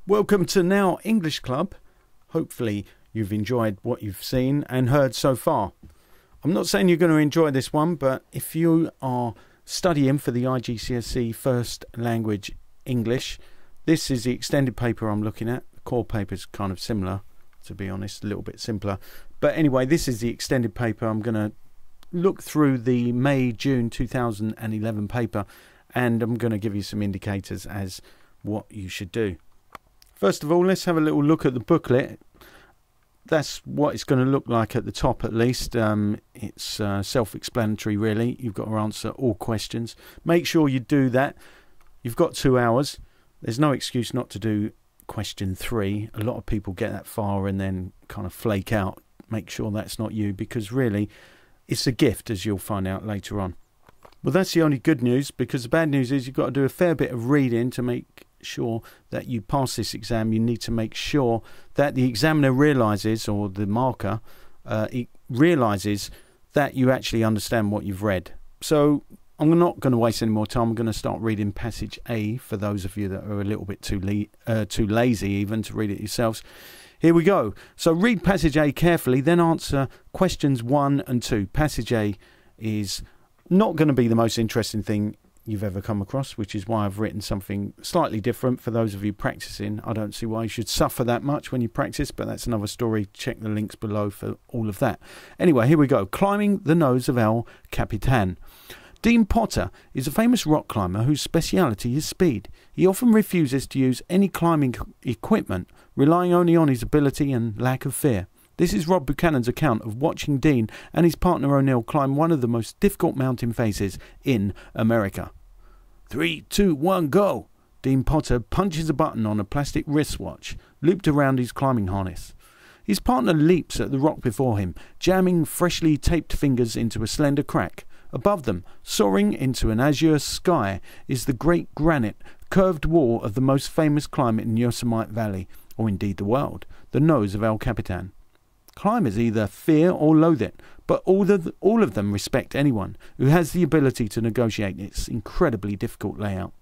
Welcome to Now English Club. Hopefully you've enjoyed what you've seen and heard so far. I'm not saying you're going to enjoy this one, but if you are studying for the iGCSE First Language English, this is the extended paper I'm looking at. The core paper is kind of similar, to be honest, a little bit simpler. But anyway, this is the extended paper. I'm going to look through the May-June 2011 paper, and I'm going to give you some indicators as what you should do. First of all, let's have a little look at the booklet. That's what it's going to look like at the top, at least. It's self-explanatory, really. You've got to answer all questions. Make sure you do that. You've got 2 hours. There's no excuse not to do question 3. A lot of people get that far and then kind of flake out. Make sure that's not you, because really, it's a gift, as you'll find out later on. Well, that's the only good news, because the bad news is you've got to do a fair bit of reading to make sure that you pass this exam. You need to make sure that the examiner realizes, or the marker realizes, that you actually understand what you've read. So I'm not going to waste any more time. I'm going to start reading passage A for those of you that are a little bit too lazy even to read it yourselves. Here we go. So read passage A carefully, then answer questions 1 and 2. Passage A is not going to be the most interesting thing you've ever come across, which is why I've written something slightly different for those of you practicing. I don't see why you should suffer that much when you practice, but that's another story. Check the links below for all of that. Anyway, here we go. Climbing the nose of El Capitan. Dean Potter is a famous rock climber whose speciality is speed. He often refuses to use any climbing equipment, relying only on his ability and lack of fear. This is Rob Buchanan's account of watching Dean and his partner O'Neill climb one of the most difficult mountain faces in America. 3, 2, 1, go! Dean Potter punches a button on a plastic wristwatch looped around his climbing harness. His partner leaps at the rock before him, jamming freshly taped fingers into a slender crack. Above them, soaring into an azure sky, is the great granite, curved wall of the most famous climb in Yosemite Valley, or indeed the world, the nose of El Capitan. Climbers either fear or loathe it, but all of them respect anyone who has the ability to negotiate its incredibly difficult layout.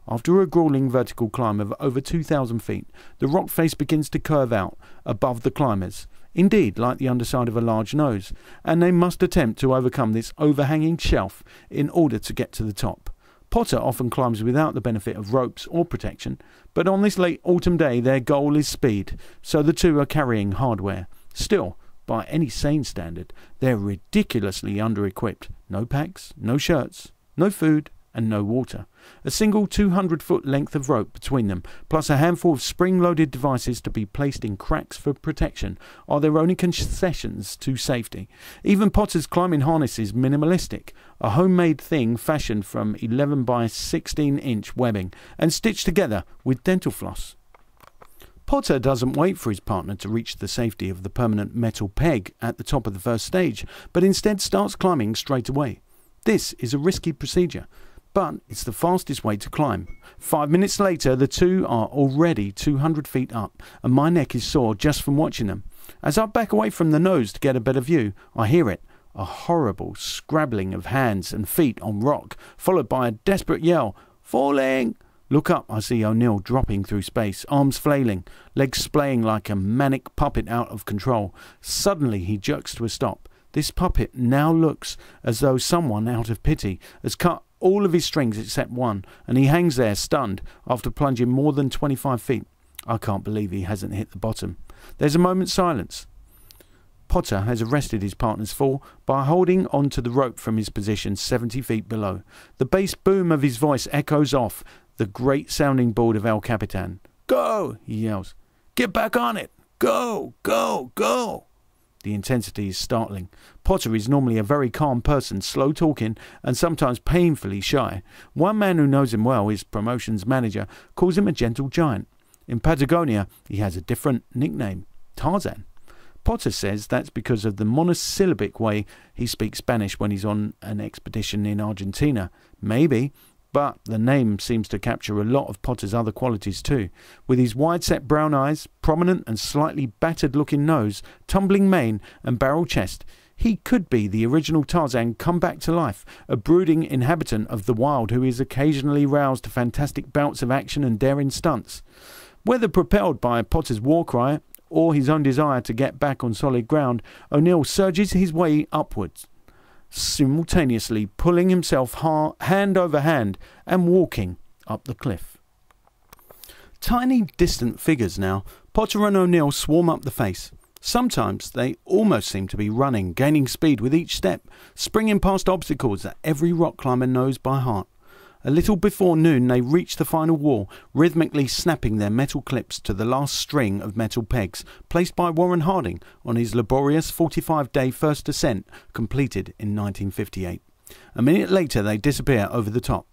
After a grueling vertical climb of over 2,000 feet, the rock face begins to curve out above the climbers, indeed like the underside of a large nose, and they must attempt to overcome this overhanging shelf in order to get to the top. Potter often climbs without the benefit of ropes or protection, but on this late autumn day their goal is speed, so the two are carrying hardware. Still, by any sane standard, they're ridiculously under-equipped. No packs, no shirts, no food, and no water. A single 200-foot length of rope between them, plus a handful of spring-loaded devices to be placed in cracks for protection, are their only concessions to safety. Even Potter's climbing harness is minimalistic, a homemade thing fashioned from 11 by 16-inch webbing and stitched together with dental floss. Potter doesn't wait for his partner to reach the safety of the permanent metal peg at the top of the first stage, but instead starts climbing straight away. This is a risky procedure, but it's the fastest way to climb. 5 minutes later, the two are already 200 feet up, and my neck is sore just from watching them. As I back away from the nose to get a better view, I hear it, a horrible scrabbling of hands and feet on rock, followed by a desperate yell, "Falling!" Look up, I see O'Neill dropping through space, arms flailing, legs splaying like a manic puppet out of control. Suddenly he jerks to a stop. This puppet now looks as though someone, out of pity, has cut all of his strings except one, and he hangs there stunned after plunging more than 25 feet. I can't believe he hasn't hit the bottom. There's a moment's silence. Potter has arrested his partner's fall by holding onto the rope from his position 70 feet below. The bass boom of his voice echoes off the great sounding board of El Capitan. "Go!" he yells. "Get back on it! Go! Go! Go!" The intensity is startling. Potter is normally a very calm person, slow talking and sometimes painfully shy. One man who knows him well, his promotions manager, calls him a gentle giant. In Patagonia, he has a different nickname, Tarzan. Potter says that's because of the monosyllabic way he speaks Spanish when he's on an expedition in Argentina. Maybe, but the name seems to capture a lot of Potter's other qualities too. With his wide-set brown eyes, prominent and slightly battered-looking nose, tumbling mane and barrel chest, he could be the original Tarzan come back to life, a brooding inhabitant of the wild who is occasionally roused to fantastic bouts of action and daring stunts. Whether propelled by Potter's war cry or his own desire to get back on solid ground, O'Neill surges his way upwards, simultaneously pulling himself hand over hand and walking up the cliff. Tiny distant figures now, Potter and O'Neill swarm up the face. Sometimes they almost seem to be running, gaining speed with each step, springing past obstacles that every rock climber knows by heart. A little before noon they reach the final wall, rhythmically snapping their metal clips to the last string of metal pegs placed by Warren Harding on his laborious 45-day first ascent completed in 1958. A minute later they disappear over the top.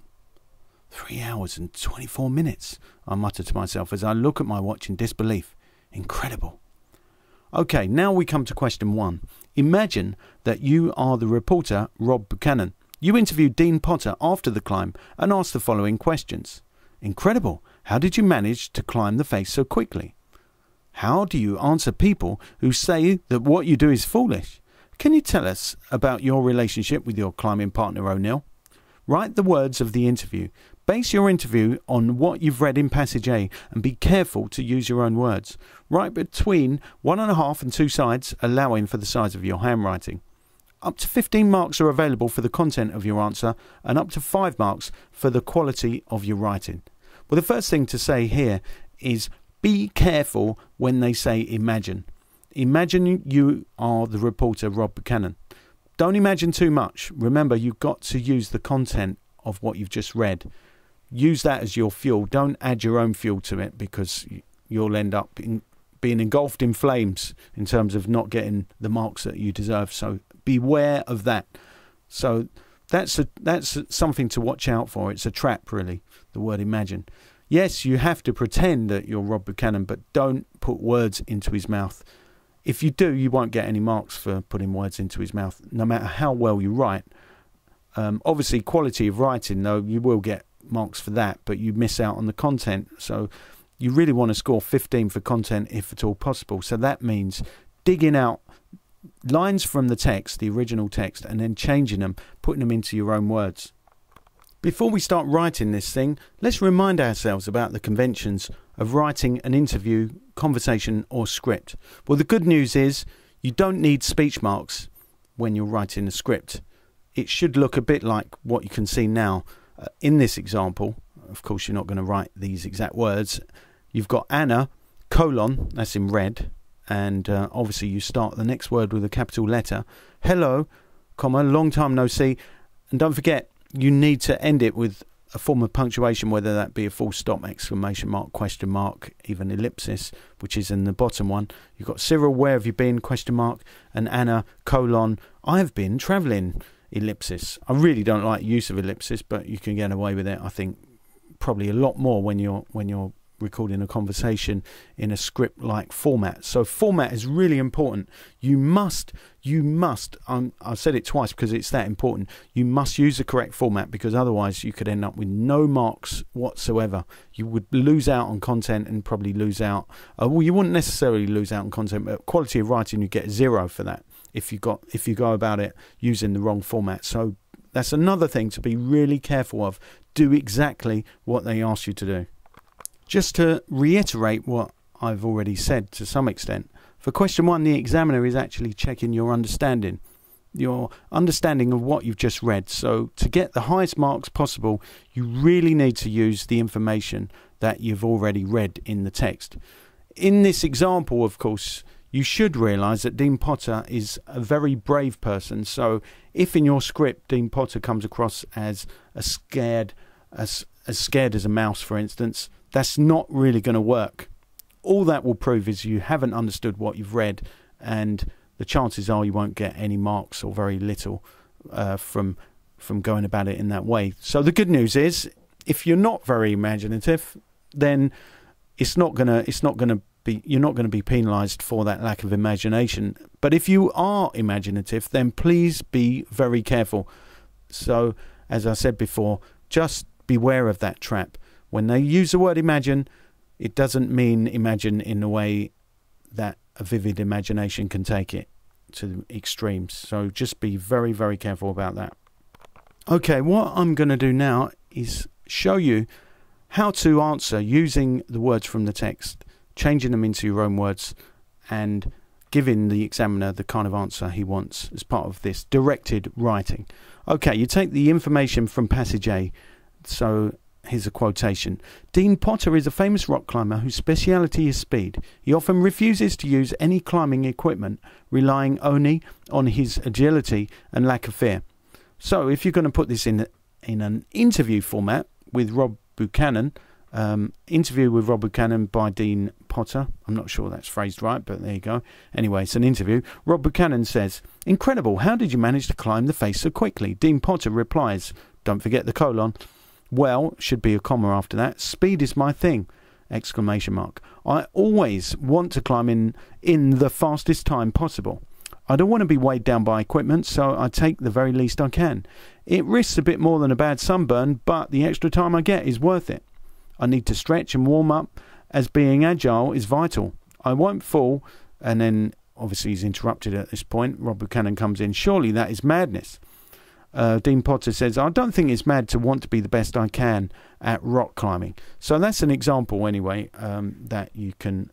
3 hours and 24 minutes, I mutter to myself as I look at my watch in disbelief. Incredible. OK, now we come to question 1. Imagine that you are the reporter Rob Buchanan. You interviewed Dean Potter after the climb and asked the following questions. Incredible. How did you manage to climb the face so quickly? How do you answer people who say that what you do is foolish? Can you tell us about your relationship with your climbing partner O'Neill? Write the words of the interview. Base your interview on what you've read in passage A and be careful to use your own words. Write between 1.5 and 2 sides, allowing for the size of your handwriting. Up to 15 marks are available for the content of your answer and up to 5 marks for the quality of your writing. Well, the first thing to say here is be careful when they say imagine. Imagine you are the reporter Rob Buchanan. Don't imagine too much. Remember, you've got to use the content of what you've just read. Use that as your fuel. Don't add your own fuel to it because you'll end up being engulfed in flames in terms of not getting the marks that you deserve. So beware of that. So that's something to watch out for. It's a trap, really, the word imagine. Yes, you have to pretend that you're Rob Buchanan, but don't put words into his mouth. If you do, you won't get any marks for putting words into his mouth, no matter how well you write. Obviously, quality of writing, though, you will get marks for that, but you miss out on the content. So you really want to score 15 for content if at all possible. So that means digging out lines from the text, the original text, and then changing them, putting them into your own words. Before we start writing this thing, let's remind ourselves about the conventions of writing an interview, conversation or script. Well, the good news is you don't need speech marks when you're writing a script. It should look a bit like what you can see now. In this example, of course, you're not going to write these exact words. You've got Anna, colon, that's in red, and obviously you start the next word with a capital letter. Hello, comma, long time no see. And don't forget, you need to end it with a form of punctuation, whether that be a full stop, exclamation mark, question mark, even ellipsis, which is in the bottom one. You've got Cyril, where have you been, question mark, and Anna, colon, I've been travelling, ellipsis. I really don't like use of ellipsis, but you can get away with it, I think, probably a lot more when you're recording a conversation in a script-like format. So format is really important. You must, I've said it twice because it's that important, you must use the correct format, because otherwise you could end up with no marks whatsoever. You would lose out on content and probably lose out, well, you wouldn't necessarily lose out on content, but quality of writing, you get 0 for that if you go about it using the wrong format. So that's another thing to be really careful of. Do exactly what they ask you to do. Just to reiterate what I've already said to some extent, for question 1, the examiner is actually checking your understanding of what you've just read. So to get the highest marks possible, you really need to use the information that you've already read in the text. In this example, of course, you should realise that Dean Potter is a very brave person. So if in your script Dean Potter comes across as scared as a mouse, for instance, that's not really going to work. All that will prove is you haven't understood what you've read, and the chances are you won't get any marks or very little from going about it in that way. So the good news is, if you're not very imaginative, then you're not going to be penalised for that lack of imagination. But if you are imaginative, then please be very careful. So, as I said before, just beware of that trap. When they use the word imagine, it doesn't mean imagine in the way that a vivid imagination can take it to extremes. So just be very, very careful about that. Okay, what I'm going to do now is show you how to answer using the words from the text, changing them into your own words, and giving the examiner the kind of answer he wants as part of this directed writing. Okay, you take the information from passage A. So here's a quotation. Dean Potter is a famous rock climber whose speciality is speed. He often refuses to use any climbing equipment, relying only on his agility and lack of fear. So if you're going to put this in an interview format with Rob Buchanan, interview with Rob Buchanan by Dean Potter. I'm not sure that's phrased right, but there you go. Anyway, it's an interview. Rob Buchanan says, "Incredible, how did you manage to climb the face so quickly?" Dean Potter replies, don't forget the colon, "Well," should be a comma after that, "speed is my thing!" Exclamation mark. "I always want to climb in the fastest time possible. I don't want to be weighed down by equipment, so I take the very least I can. It risks a bit more than a bad sunburn, but the extra time I get is worth it. I need to stretch and warm up, as being agile is vital. I won't fall," and then obviously he's interrupted at this point. Rob Buchanan comes in. "Surely that is madness." Dean Potter says, "I don't think it's mad to want to be the best I can at rock climbing." So that's an example anyway that you can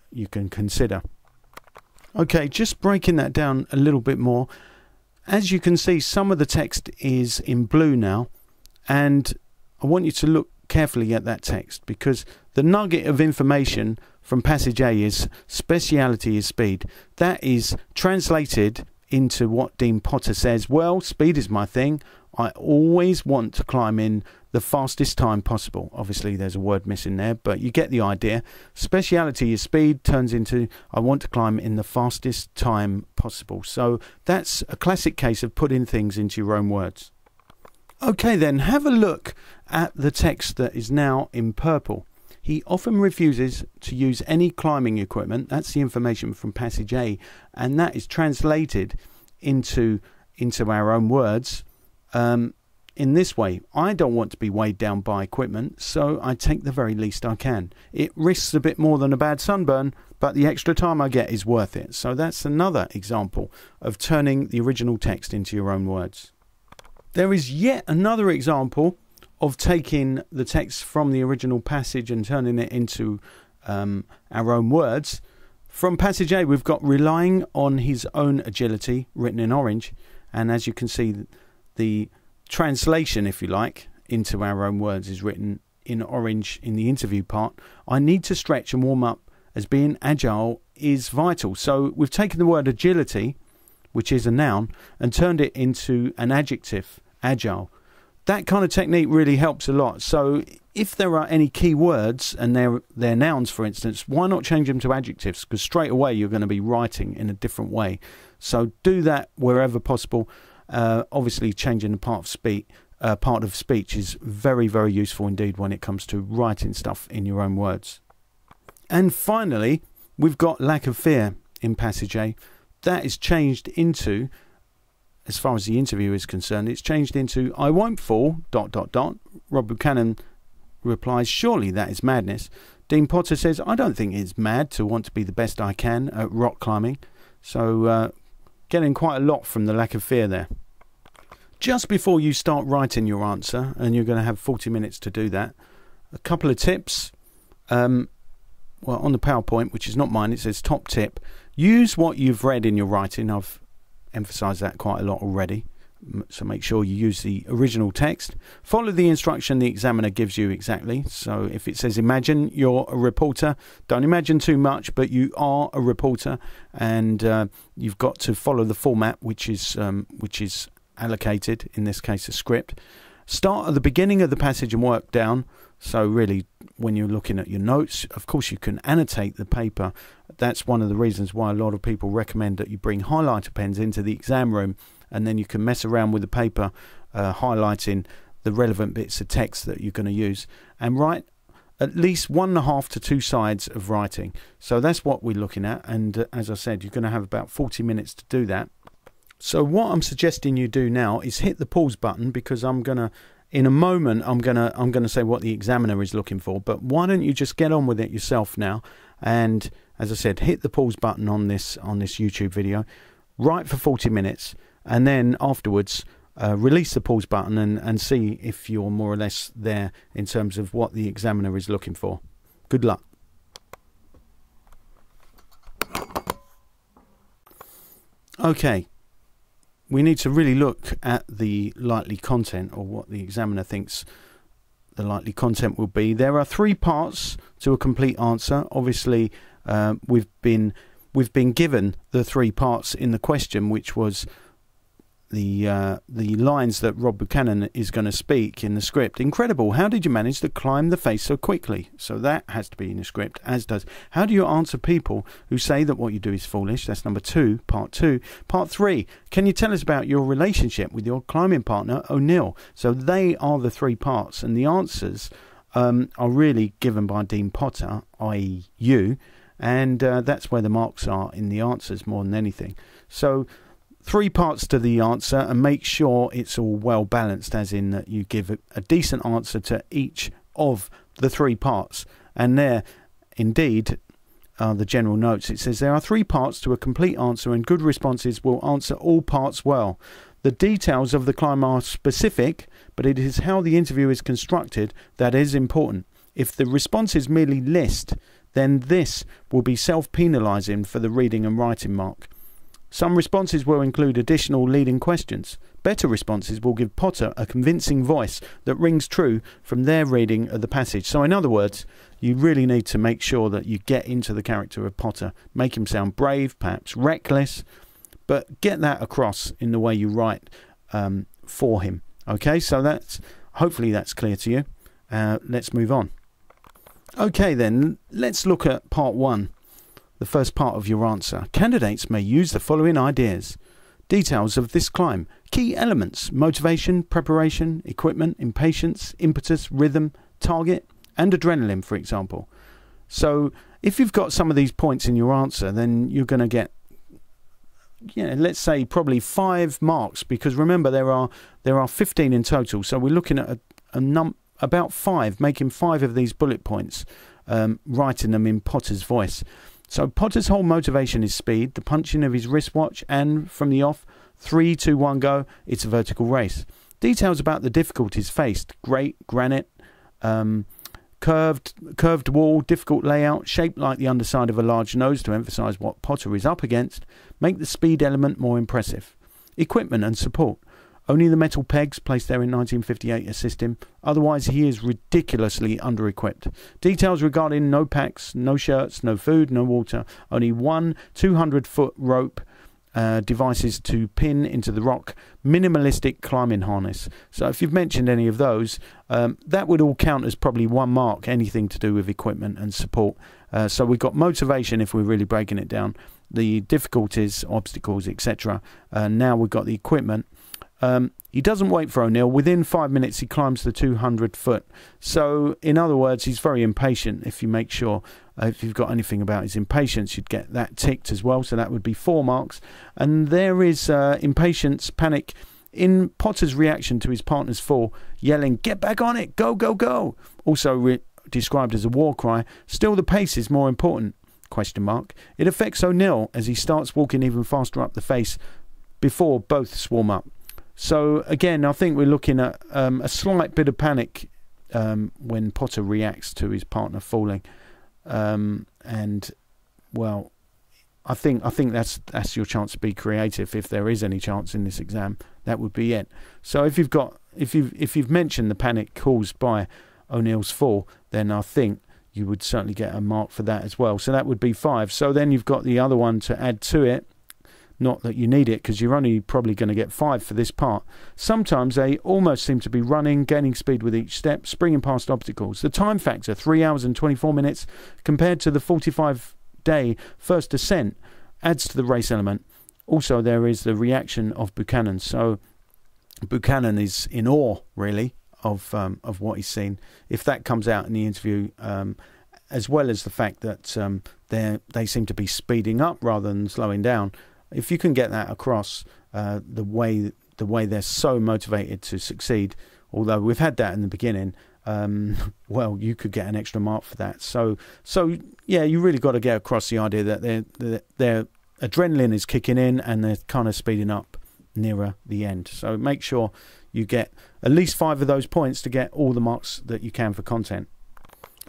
consider. Okay, just breaking that down a little bit more. As you can see, some of the text is in blue now, and I want you to look carefully at that text, because the nugget of information from passage A is speciality is speed. That is translated into what Dean Potter says. "Well, speed is my thing. I always want to climb in the fastest time possible." Obviously there's a word missing there, but you get the idea. Speciality is speed turns into "I want to climb in the fastest time possible." So that's a classic case of putting things into your own words. Okay, then have a look at the text that is now in purple. He often refuses to use any climbing equipment. That's the information from passage A, and that is translated into our own words in this way. "I don't want to be weighed down by equipment, so I take the very least I can. It risks a bit more than a bad sunburn, but the extra time I get is worth it." So that's another example of turning the original text into your own words. There is yet another example of taking the text from the original passage and turning it into our own words. From passage A, we've got "relying on his own agility," written in orange, and as you can see, the translation, if you like, into our own words is written in orange in the interview part. "I need to stretch and warm up, as being agile is vital." So we've taken the word agility, which is a noun, and turned it into an adjective, agile. That kind of technique really helps a lot. So if there are any key words and they're nouns, for instance, why not change them to adjectives? Because straight away you're going to be writing in a different way. So do that wherever possible. Obviously changing the part of speech is very, very useful indeed when it comes to writing stuff in your own words. And finally, we've got lack of fear in passage A. That is changed into, as far as the interview is concerned, it's changed into "I won't fall, ... Rob Buchanan replies, "Surely that is madness." Dean Potter says, "I don't think it's mad to want to be the best I can at rock climbing." So getting quite a lot from the lack of fear there. Just before you start writing your answer, and you're going to have 40 minutes to do that, a couple of tips. Well, on the PowerPoint, which is not mine, it says top tip. Use what you've read in your writing. I've emphasised that quite a lot already. So make sure you use the original text. Follow the instruction the examiner gives you exactly. So if it says imagine you're a reporter, don't imagine too much, but you are a reporter, and you've got to follow the format which is allocated, in this case a script. Start at the beginning of the passage and work down. So really, when you're looking at your notes, of course you can annotate the paper. That's one of the reasons why a lot of people recommend that you bring highlighter pens into the exam room, and then you can mess around with the paper, highlighting the relevant bits of text that you're going to use, and write at least 1.5 to 2 sides of writing. So that's what we're looking at, and as I said, you're going to have about 40 minutes to do that. So what I'm suggesting you do now is hit the pause button, because in a moment I'm gonna say what the examiner is looking for, but why don't you just get on with it yourself now? And as I said, hit the pause button on this YouTube video, write for 40 minutes, and then afterwards release the pause button and see if you're more or less there in terms of what the examiner is looking for. Good luck. Okay, we need to really look at the likely content, or what the examiner thinks the likely content will be. There are 3 parts to a complete answer. Obviously, we've been given the 3 parts in the question, which was the lines that Rob Buchanan is going to speak in the script. Incredible. How did you manage to climb the face so quickly? So that has to be in the script, as does how do you answer people who say that what you do is foolish? That's number 2, part 2. Part 3, can you tell us about your relationship with your climbing partner, O'Neill? So they are the 3 parts, and the answers are really given by Dean Potter, i.e. you, and that's where the marks are in the answers more than anything. So 3 parts to the answer, and make sure it's all well balanced, as in that you give a decent answer to each of the 3 parts. And there indeed are the general notes. It says there are 3 parts to a complete answer, and good responses will answer all parts well. The details of the climb are specific, but it is how the interview is constructed that is important. If the responses merely list, then this will be self-penalising for the reading and writing mark. Some responses will include additional leading questions. Better responses will give Potter a convincing voice that rings true from their reading of the passage. So in other words, you really need to make sure that you get into the character of Potter. Make him sound brave, perhaps reckless, but get that across in the way you write for him. Okay, so hopefully that's clear to you. Let's move on. Okay then, let's look at part 1. The first part of your answer. Candidates may use the following ideas. Details of this climb. Key elements: motivation, preparation, equipment, impatience, impetus, rhythm, target, and adrenaline, for example. So if you've got some of these points in your answer, then you're going to get, let's say probably 5 marks, because remember there are 15 in total. So we're looking at about 5, making 5 of these bullet points, writing them in Potter's voice. So Potter's whole motivation is speed, the punching of his wristwatch, and from the off, 3, 2, 1, go, it's a vertical race. Details about the difficulties faced: great granite, curved wall, difficult layout, shaped like the underside of a large nose to emphasise what Potter is up against, make the speed element more impressive. Equipment and support. Only the metal pegs placed there in 1958 assist him, otherwise he is ridiculously under-equipped. Details regarding no packs, no shirts, no food, no water, only 1 200-foot rope, devices to pin into the rock, minimalistic climbing harness. So if you've mentioned any of those, that would all count as probably 1 mark, anything to do with equipment and support. So we've got motivation if we're really breaking it down, the difficulties, obstacles, etc. Now we've got the equipment. He doesn't wait for O'Neill. Within 5 minutes he climbs the 200-foot. So in other words, he's very impatient. If you make sure, if you've got anything about his impatience, you'd get that ticked as well. So that would be 4 marks. And there is impatience, panic in Potter's reaction to his partner's fall, yelling, "Get back on it, go, go, go." Also described as a war cry. Still the pace is more important, ? It affects O'Neill as he starts walking even faster up the face before both swarm up. So again, I think we're looking at a slight bit of panic when Potter reacts to his partner falling, and well, I think that's your chance to be creative. If there is any chance in this exam, that would be it. So if you've mentioned the panic caused by O'Neill's fall, then I think you would certainly get a mark for that as well. So that would be 5. So then you've got the other one to add to it. Not that you need it, because you're only probably going to get 5 for this part. Sometimes they almost seem to be running, gaining speed with each step, springing past obstacles. The time factor, 3 hours and 24 minutes, compared to the 45-day first descent, adds to the race element. Also, there is the reaction of Buchanan. So Buchanan is in awe, really, of what he's seen. If that comes out in the interview, as well as the fact that they seem to be speeding up rather than slowing down. If you can get that across, the way they're so motivated to succeed, although we've had that in the beginning, well, you could get an extra mark for that. So yeah, you really got to get across the idea that their adrenaline is kicking in and they're kind of speeding up nearer the end. So make sure you get at least 5 of those points to get all the marks that you can for content.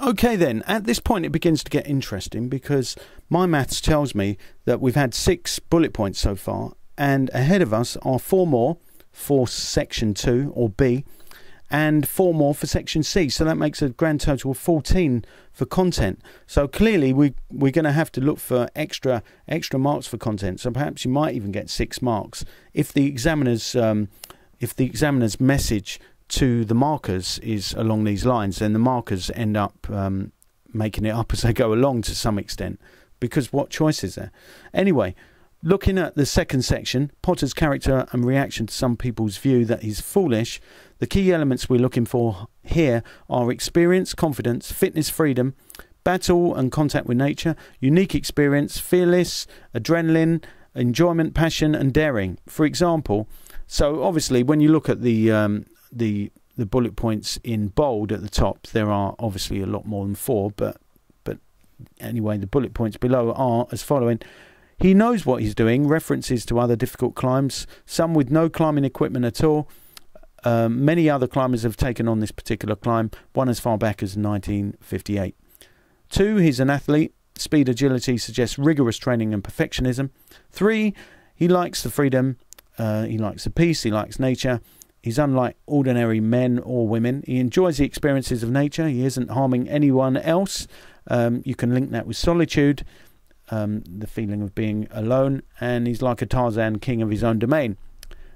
Okay then, at this point it begins to get interesting, because my maths tells me that we've had 6 bullet points so far, and ahead of us are 4 more for section 2 or B, and 4 more for section C. So that makes a grand total of 14 for content. So clearly we're going to have to look for extra marks for content. So perhaps you might even get 6 marks if the examiner's message to the markers is along these lines. Then the markers end up making it up as they go along to some extent, because what choice is there? Anyway, looking at the second section, Potter's character and reaction to some people's view that he's foolish, the key elements we're looking for here are experience, confidence, fitness, freedom, battle and contact with nature, unique experience, fearless, adrenaline, enjoyment, passion and daring. For example, so obviously when you look at the bullet points in bold at the top, there are obviously a lot more than 4, but anyway, the bullet points below are as following. He knows what he's doing, references to other difficult climbs, some with no climbing equipment at all. Many other climbers have taken on this particular climb, one as far back as 1958. 2, he's an athlete. Speed agility suggests rigorous training and perfectionism. 3, he likes the freedom, he likes the peace, he likes nature. He's unlike ordinary men or women. He enjoys the experiences of nature. He isn't harming anyone else. You can link that with solitude, the feeling of being alone, and he's like a Tarzan, king of his own domain.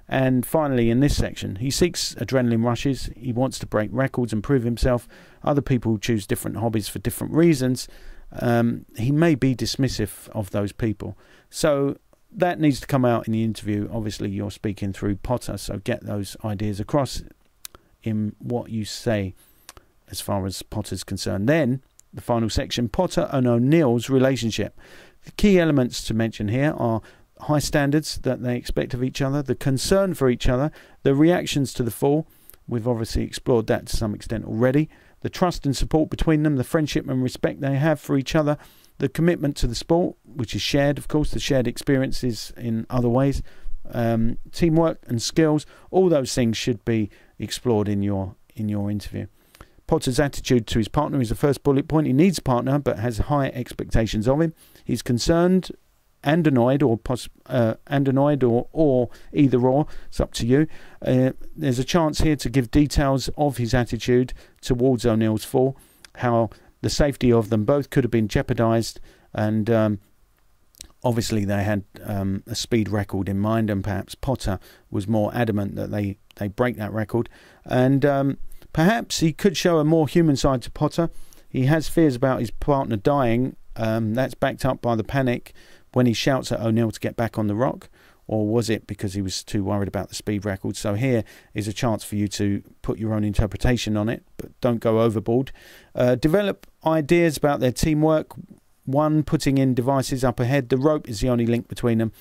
And finally, in this section, he seeks adrenaline rushes. He wants to break records and prove himself. Other people choose different hobbies for different reasons. He may be dismissive of those people. So that needs to come out in the interview. Obviously, you're speaking through Potter, so get those ideas across in what you say as far as Potter's concerned. Then, the final section, Potter and O'Neill's relationship. The key elements to mention here are high standards that they expect of each other, the concern for each other, the reactions to the fall. We've obviously explored that to some extent already. The trust and support between them, the friendship and respect they have for each other, the commitment to the sport, which is shared, of course, the shared experiences in other ways, teamwork and skills. All those things should be explored in your interview. Potter's attitude to his partner is the first bullet point. He needs a partner, but has high expectations of him. He's concerned and annoyed, or either or. It's up to you. There's a chance here to give details of his attitude towards O'Neill's fall, how the safety of them both could have been jeopardised, and obviously they had a speed record in mind, and perhaps Potter was more adamant that they break that record. And perhaps he could show a more human side to Potter. He has fears about his partner dying. That's backed up by the panic when he shouts at O'Neill to get back on the rock. Or was it because he was too worried about the speed record? So here is a chance for you to put your own interpretation on it, but don't go overboard. Develop ideas about their teamwork. One, putting in devices up ahead. The rope is the only link between them,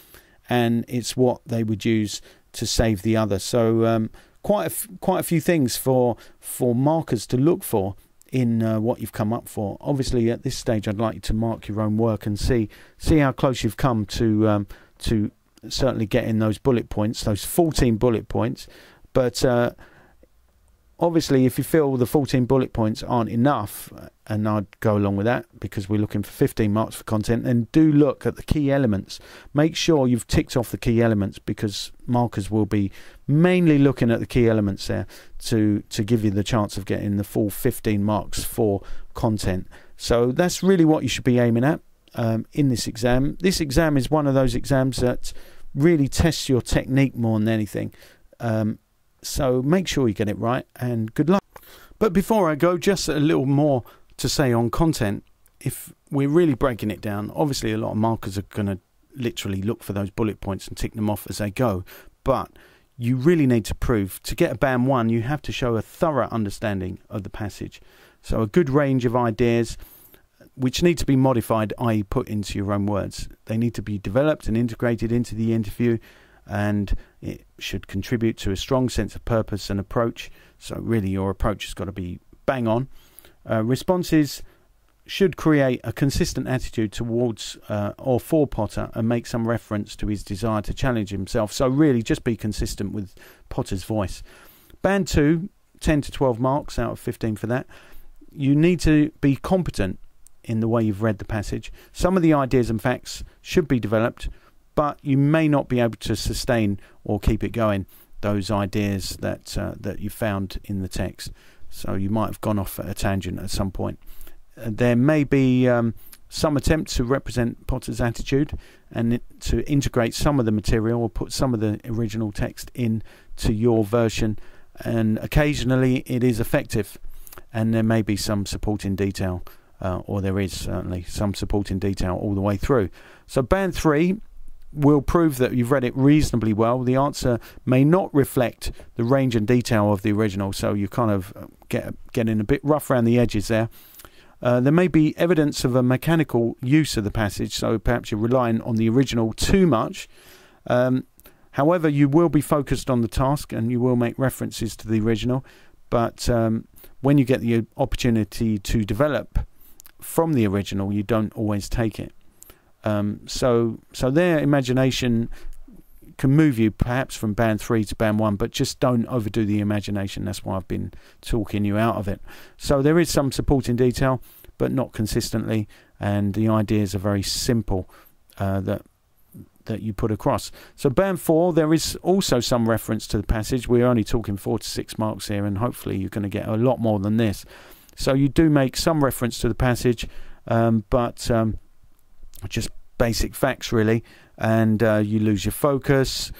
and it's what they would use to save the other. So quite a few things for markers to look for in what you've come up for. Obviously, at this stage, I'd like you to mark your own work and see how close you've come to certainly getting those bullet points, those 14 bullet points. But obviously, if you feel the 14 bullet points aren't enough, and I'd go along with that because we're looking for 15 marks for content, then do look at the key elements. Make sure you've ticked off the key elements, because markers will be mainly looking at the key elements there to give you the chance of getting the full 15 marks for content. So that's really what you should be aiming at in this exam. This exam is one of those exams that really tests your technique more than anything. So make sure you get it right, and good luck. But before I go, just a little more to say on content. If we're really breaking it down, obviously a lot of markers are going to literally look for those bullet points and tick them off as they go. But you really need to prove, to get a band 1, you have to show a thorough understanding of the passage. So a good range of ideas which need to be modified, i.e. put into your own words. They need to be developed and integrated into the interview, and it should contribute to a strong sense of purpose and approach. So really your approach has got to be bang on. Responses should create a consistent attitude towards or for Potter and make some reference to his desire to challenge himself. So really just be consistent with Potter's voice. Band 2, 10 to 12 marks out of 15 for that. You need to be competent in the way you've read the passage. Some of the ideas and facts should be developed, but you may not be able to sustain or keep it going, those ideas that you found in the text. So you might have gone off at a tangent at some point. There may be some attempt to represent Potter's attitude and to integrate some of the material or put some of the original text into your version, and occasionally it is effective, and there may be some supporting detail, or there is certainly some supporting detail all the way through. So band 3 will prove that you've read it reasonably well. The answer may not reflect the range and detail of the original, so you kind of getting a bit rough around the edges there. There may be evidence of a mechanical use of the passage, so perhaps you're relying on the original too much. However, you will be focused on the task and you will make references to the original, but when you get the opportunity to develop from the original, you don't always take it. So their imagination can move you perhaps from band 3 to band 1, but just don't overdo the imagination. That's why I've been talking you out of it. So there is some supporting detail, but not consistently, and the ideas are very simple that you put across. So band 4, there is also some reference to the passage. We're only talking 4 to 6 marks here, and hopefully you're going to get a lot more than this. So you do make some reference to the passage, but just basic facts really, and you lose your focus,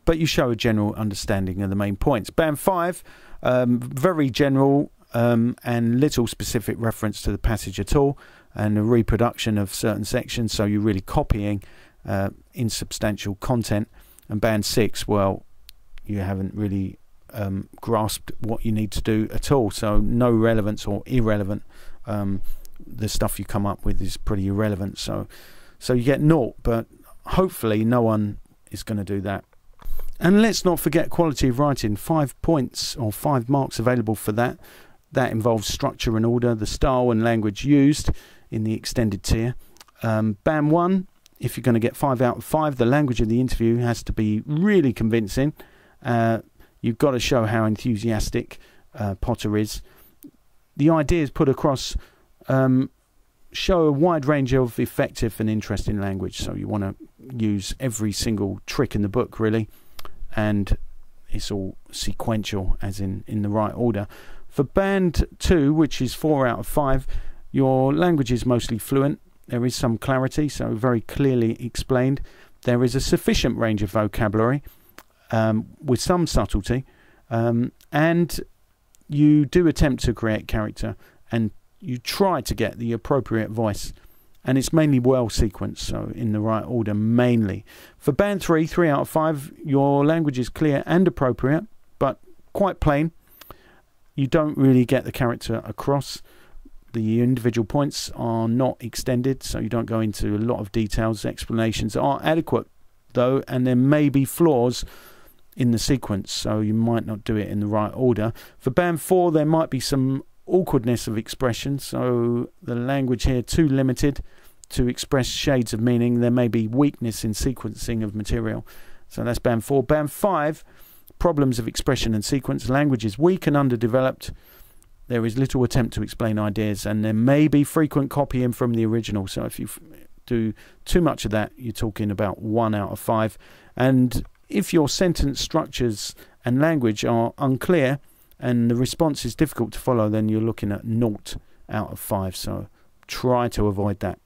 but you show a general understanding of the main points. Band 5, very general and little specific reference to the passage at all, and a reproduction of certain sections, so you're really copying insubstantial content. And band 6, well, you haven't really grasped what you need to do at all, so no relevance or irrelevant. The stuff you come up with is pretty irrelevant, so you get 0, but hopefully no one is going to do that. And let's not forget quality of writing. 5 points or 5 marks available for that. That involves structure and order, the style and language used in the extended tier. Band 1, if you're going to get 5 out of 5, the language of the interview has to be really convincing. You've got to show how enthusiastic Potter is. The ideas put across show a wide range of effective and interesting language, so you want to use every single trick in the book really, and it's all sequential, as in the right order. For band 2, which is 4 out of 5, your language is mostly fluent. There is some clarity, so very clearly explained. There is a sufficient range of vocabulary with some subtlety, and you do attempt to create character, and you try to get the appropriate voice, and it's mainly well sequenced, so in the right order mainly. For band 3, 3 out of 5, your language is clear and appropriate, but quite plain. You don't really get the character across. The individual points are not extended, so you don't go into a lot of details. Explanations are adequate though, and there may be flaws in the sequence, so you might not do it in the right order. For band 4, there might be some awkwardness of expression, so the language here too limited to express shades of meaning. There may be weakness in sequencing of material, so that's band 4. Band 5, problems of expression and sequence. Language is weak and underdeveloped. There is little attempt to explain ideas, and there may be frequent copying from the original, so if you do too much of that, you're talking about 1 out of 5. And if your sentence structures and language are unclear and the response is difficult to follow, then you're looking at 0 out of 5, so try to avoid that.